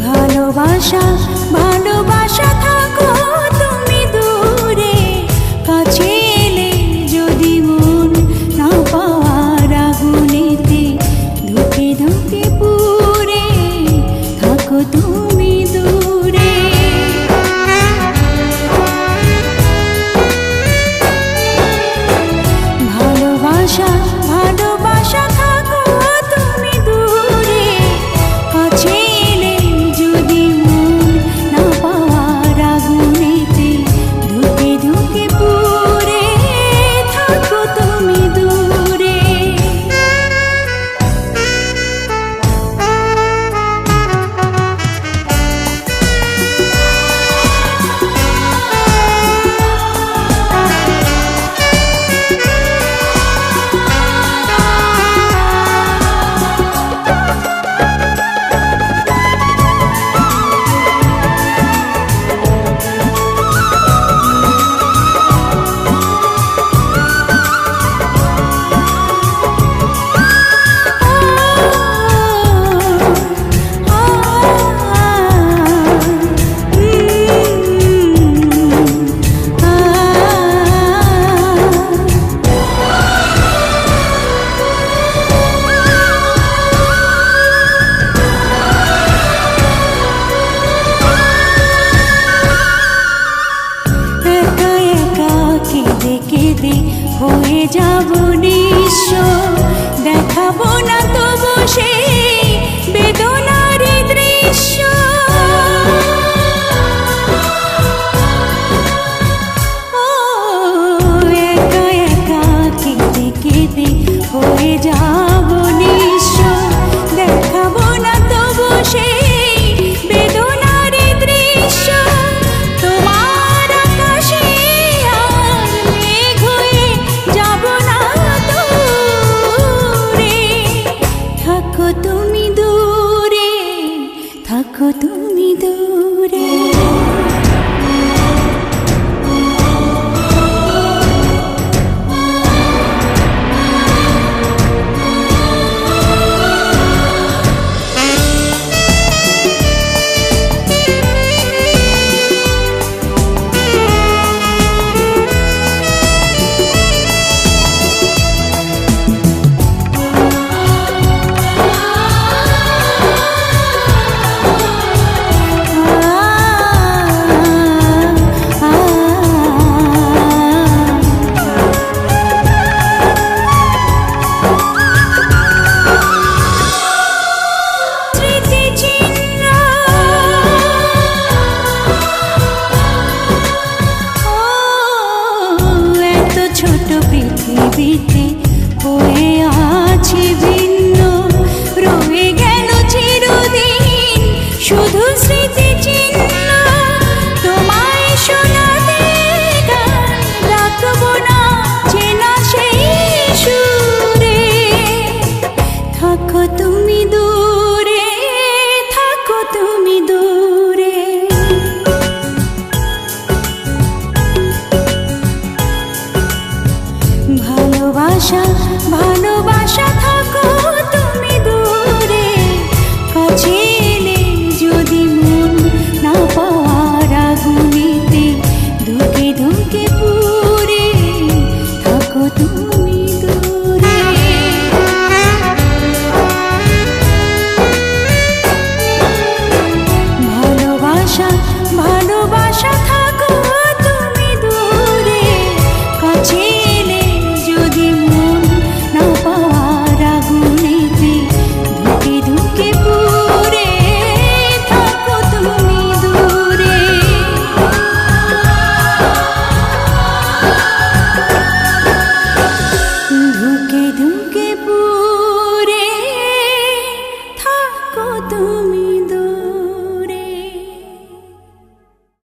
ভালোবাসা ভালোবাসা থাকো তুমি দূরে, কাছে এলে যদি মন না পাওয়ার আগুনেতে ধুকে ধুকে পুড়ে থাকো তুমি দূরে। ভালোবাসা ভালোবাসা থাকো তুমি দূরে, কাছে হয়ে যাব নিঃস্ব, দেখাবো না তবু সেই বেদনার দৃশ্য। ও একা একা কেঁদে কেঁদে হয়ে যাব নিঃস্ব, দেখাবো না তবু সেই বেদনার দৃশ্য। তোমার আকাশে তুমি দূরে, থাকো তুমি দূরে। পৃথিবীতে হয়ে আছি ভিন্ন, রয়ে গেল চিরদিন শুধু স্মৃতি চিহ্ন। তোমায় শোনাতে গান রাখবো না চেনা সেই সুরে, থাকো তুমি দূরে, থাকো তুমি দূরে। ভালোবাসা ভালোবাসা